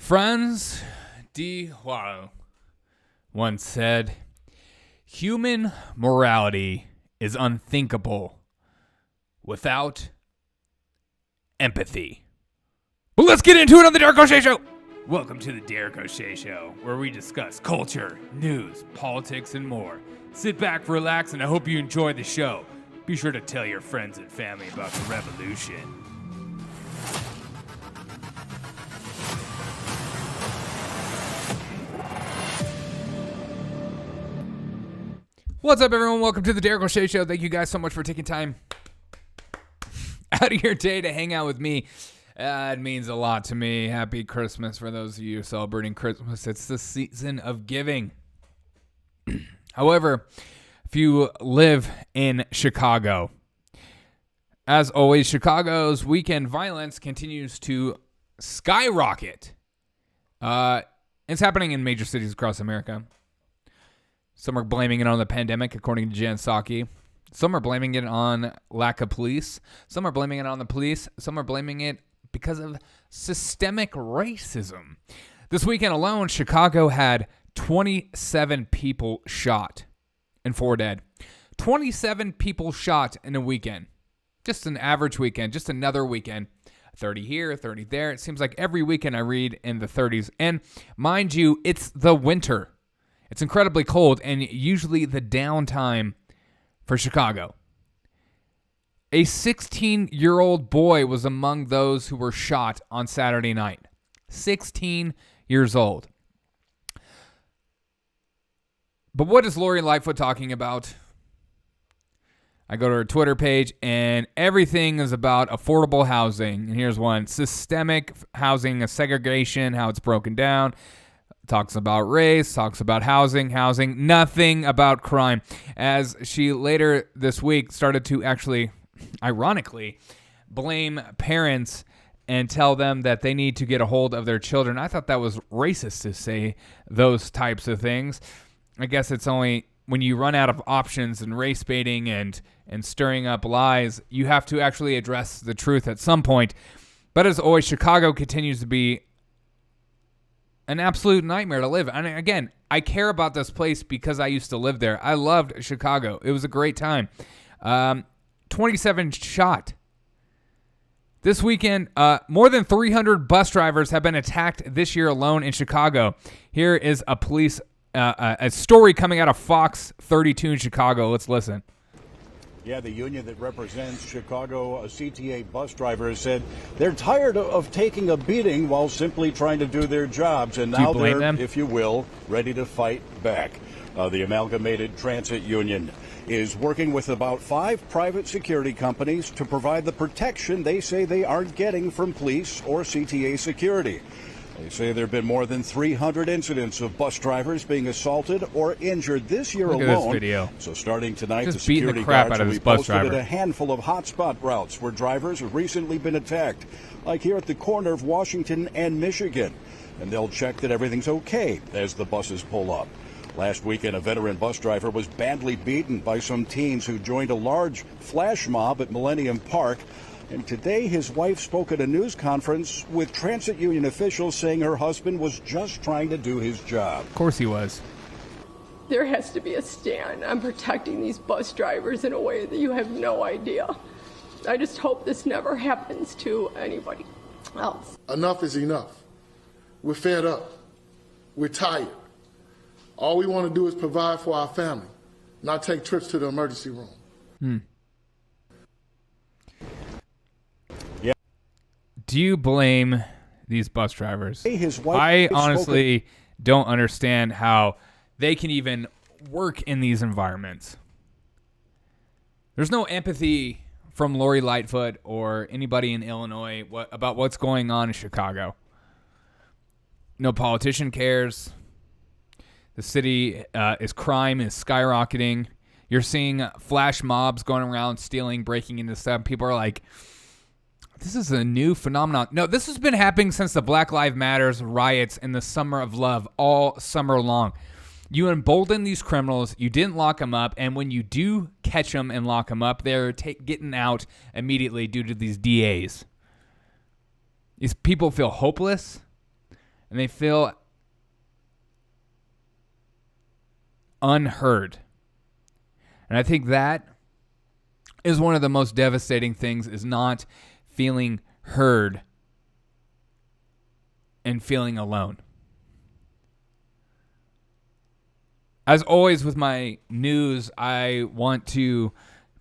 Franz D. Wahl once said, "Human morality is unthinkable without empathy." But let's get into it on the Derek O'Shea Show. Welcome to the Derek O'Shea Show, where we discuss culture, news, politics, and more. Sit back, relax, and I hope you enjoy the show. Be sure to tell your friends and family about the revolution. What's up, everyone? Welcome to the Derek O'Shea Show. Thank you guys so much for taking time out of your day to hang out with me. It means a lot to me. Happy Christmas for those of you celebrating Christmas. It's the season of giving. However, if you live in Chicago, as always, Chicago's weekend violence continues to skyrocket. It's happening in major cities across America. Some are blaming it on the pandemic, according to Jen Psaki. Some are blaming it on lack of police. Some are blaming it on the police. Some are blaming it because of systemic racism. This weekend alone, Chicago had 27 people shot and 4 dead. 27 people shot in a weekend. Just an average weekend, just another weekend. 30 here, 30 there. It seems like every weekend I read in the 30s. And mind you, it's the winter. It's incredibly cold and usually the downtime for Chicago. A 16-year-old boy was among those who were shot on Saturday night. 16 years old. But what is Lori Lightfoot talking about? I go to her Twitter page and everything is about affordable housing. And here's one. Systemic housing, segregation, how it's broken down. Talks about race, talks about housing, nothing about crime. As she later this week started to actually, ironically, blame parents and tell them that they need to get a hold of their children. I thought that was racist to say those types of things. I guess it's only when you run out of options and race baiting and stirring up lies, you have to actually address the truth at some point. But as always, Chicago continues to be an absolute nightmare to live. And again, I care about this place because I used to live there. I loved Chicago. It was a great time. 27 shot. This weekend, more than 300 bus drivers have been attacked this year alone in Chicago. Here is a story coming out of Fox 32 in Chicago. Let's listen. Yeah, the union that represents Chicago CTA bus drivers said they're tired of taking a beating while simply trying to do their jobs, and now they're, if you will, ready to fight back. The Amalgamated Transit Union is working with about 5 private security companies to provide the protection they say they aren't getting from police or CTA security. They say there have been more than 300 incidents of bus drivers being assaulted or injured this year alone. Look at this video. So starting tonight, Just the security guards will be posted at a handful of hotspot routes where drivers have recently been attacked, like here at the corner of Washington and Michigan. And they'll check that everything's okay as the buses pull up. Last weekend, a veteran bus driver was badly beaten by some teens who joined a large flash mob at Millennium Park. And today, his wife spoke at a news conference with transit union officials saying her husband was just trying to do his job. Of course he was. There has to be a stand on protecting these bus drivers in a way that you have no idea. I just hope this never happens to anybody else. Enough is enough. We're fed up. We're tired. All we want to do is provide for our family, not take trips to the emergency room. Do you blame these bus drivers? His wife I honestly don't understand how they can even work in these environments. There's no empathy from Lori Lightfoot or anybody in Illinois about what's going on in Chicago. No politician cares. The city crime is skyrocketing. You're seeing flash mobs going around stealing, breaking into stuff. People are like, this is a new phenomenon. No, this has been happening since the Black Lives Matter riots in the Summer of Love all summer long. You embolden these criminals. You didn't lock them up. And when you do catch them and lock them up, they're getting out immediately due to these DAs. These people feel hopeless. and they feel unheard. And I think that is one of the most devastating things, is not feeling heard and feeling alone. As always with my news, I want to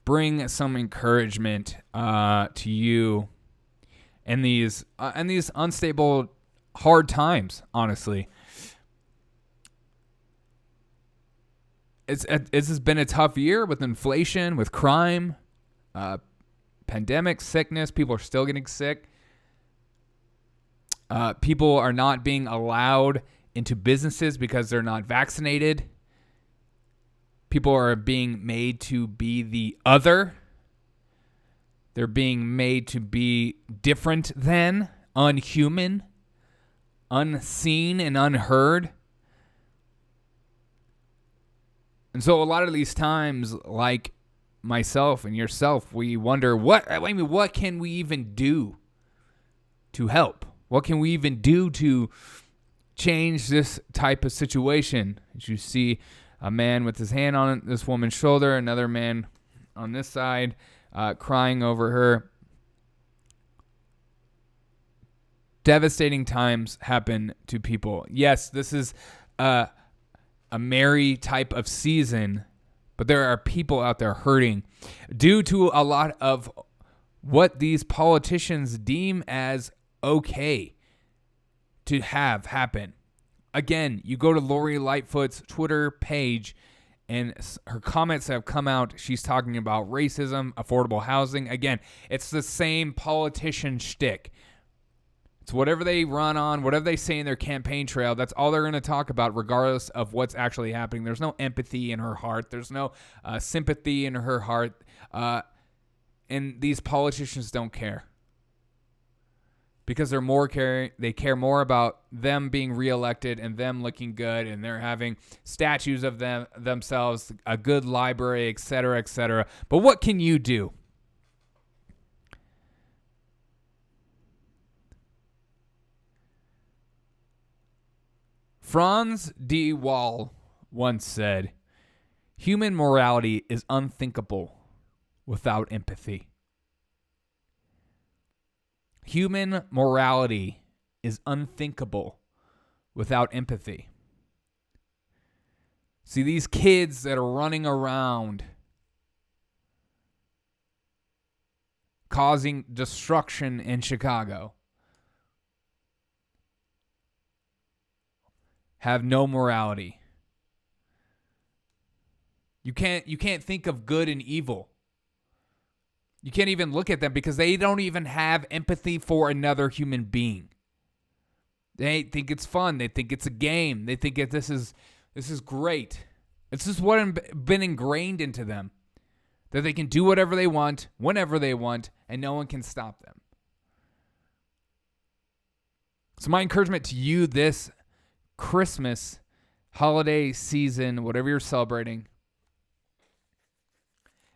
bring some encouragement to you in these unstable, hard times, honestly. This has been a tough year with inflation, with crime, pandemic, sickness. People are still getting sick. People are not being allowed into businesses because they're not vaccinated. People are being made to be the other. They're being made to be different than, unhuman, unseen, and unheard. And so a lot of these times, like myself and yourself, we wonder, what can we even do to help? What can we even do to change this type of situation? As you see a man with his hand on this woman's shoulder, another man on this side, crying over her. Devastating times happen to people. Yes, this is a merry type of season, but there are people out there hurting due to a lot of what these politicians deem as okay to have happen. Again, you go to Lori Lightfoot's Twitter page, and her comments have come out. She's talking about racism, affordable housing. Again, it's the same politician shtick. It's whatever they run on, whatever they say in their campaign trail, that's all they're going to talk about, regardless of what's actually happening. There's no empathy in her heart. There's no sympathy in her heart. And these politicians don't care. Because they care more about them being reelected and them looking good, and they're having statues of themselves, a good library, et cetera, et cetera. But what can you do? Franz D. Wahl once said, "Human morality is unthinkable without empathy." Human morality is unthinkable without empathy. See, these kids that are running around causing destruction in Chicago have no morality. You can't think of good and evil. You can't even look at them because they don't even have empathy for another human being. They think it's fun. They think it's a game. They think this is great. It's just what has been ingrained into them, that they can do whatever they want, whenever they want, and no one can stop them. So my encouragement to you this Christmas holiday season, whatever you're celebrating,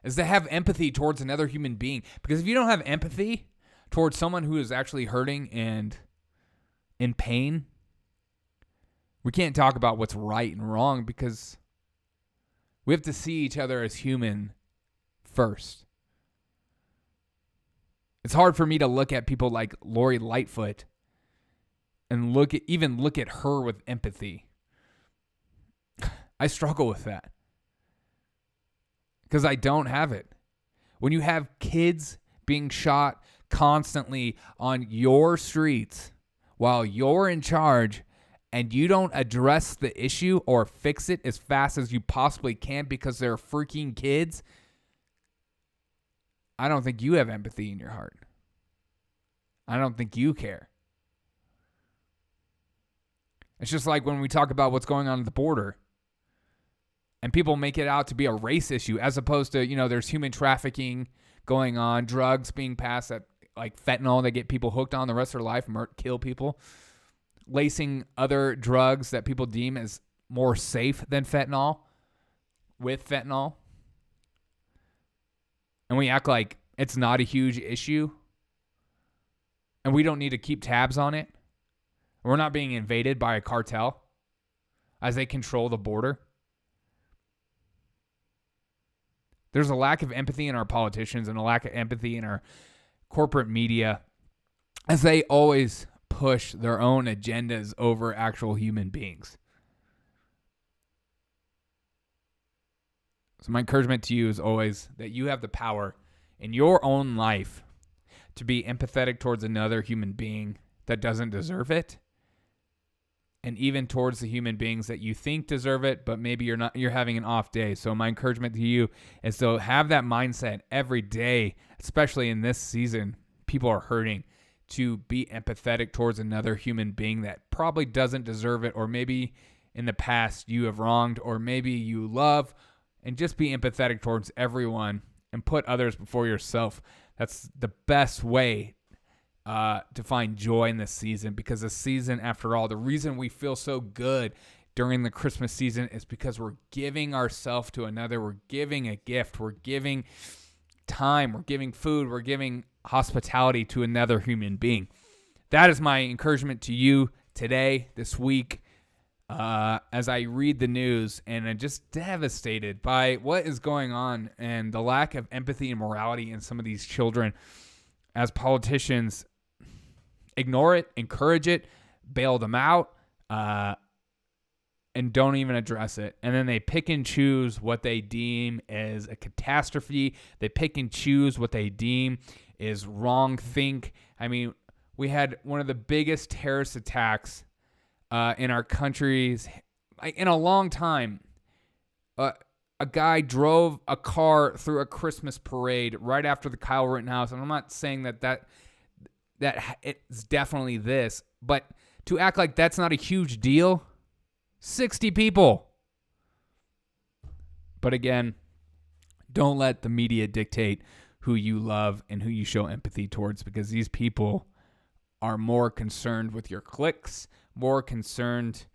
is to have empathy towards another human being. Because if you don't have empathy towards someone who is actually hurting and in pain, we can't talk about what's right and wrong, because we have to see each other as human first. It's hard for me to look at people like Lori Lightfoot and look at her with empathy. I struggle with that, because I don't have it. When you have kids being shot constantly on your streets while you're in charge, and you don't address the issue or fix it as fast as you possibly can because they're freaking kids, I don't think you have empathy in your heart. I don't think you care. It's just like when we talk about what's going on at the border, and people make it out to be a race issue, as opposed to, there's human trafficking going on, drugs being passed that, like fentanyl, they get people hooked on the rest of their life, kill people, lacing other drugs that people deem as more safe than fentanyl with fentanyl. And we act like it's not a huge issue, and we don't need to keep tabs on it. We're not being invaded by a cartel as they control the border. There's a lack of empathy in our politicians and a lack of empathy in our corporate media as they always push their own agendas over actual human beings. So my encouragement to you is always that you have the power in your own life to be empathetic towards another human being that doesn't deserve it, and even towards the human beings that you think deserve it, but maybe you're having an off day. So my encouragement to you is to have that mindset every day, especially in this season. People are hurting, to be empathetic towards another human being that probably doesn't deserve it, or maybe in the past you have wronged, or maybe you love, and just be empathetic towards everyone and put others before yourself. That's the best way to find joy in this season, because the season, after all, the reason we feel so good during the Christmas season is because we're giving ourselves to another. We're giving a gift. We're giving time. We're giving food. We're giving hospitality to another human being. That is my encouragement to you today, this week, as I read the news, and I'm just devastated by what is going on and the lack of empathy and morality in some of these children as politicians ignore it, encourage it, bail them out, and don't even address it. And then they pick and choose what they deem as a catastrophe. They pick and choose what they deem is wrong think. I mean, we had one of the biggest terrorist attacks in our country's in a long time. A guy drove a car through a Christmas parade right after the Kyle Rittenhouse. And I'm not saying that it's definitely this, but to act like that's not a huge deal, 60 people. But again, don't let the media dictate who you love and who you show empathy towards, because these people are more concerned with your clicks, more concerned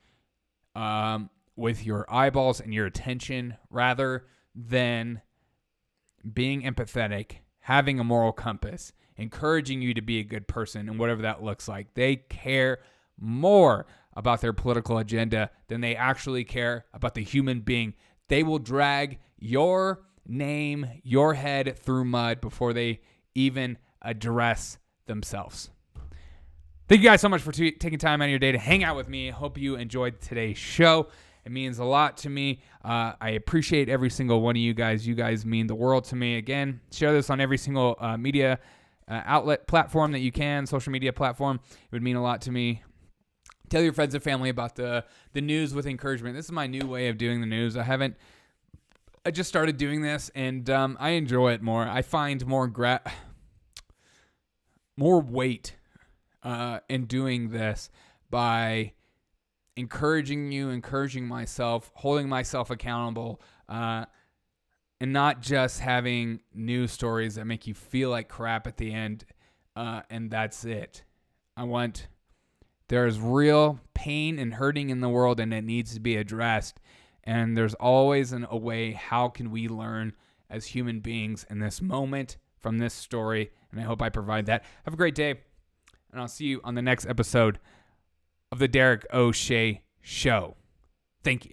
with your eyeballs and your attention, rather than being empathetic, having a moral compass, encouraging you to be a good person, and whatever that looks like. They care more about their political agenda than they actually care about the human being. They will drag your name, your head through mud before they even address themselves. Thank you guys so much for taking time out of your day to hang out with me. I hope you enjoyed today's show. It means a lot to me. I appreciate every single one of you guys. You guys mean the world to me. Again, share this on every single media outlet platform that you can, social media platform. It would mean a lot to me. Tell your friends and family about the news with encouragement. This is my new way of doing the news. I just started doing this, and I enjoy it more. I find more weight in doing this by encouraging you, encouraging myself, holding myself accountable, and not just having news stories that make you feel like crap at the end, and that's it. There's real pain and hurting in the world, and it needs to be addressed. And there's always a way, how can we learn as human beings in this moment from this story? And I hope I provide that. Have a great day, and I'll see you on the next episode of the Derek O'Shea Show. Thank you.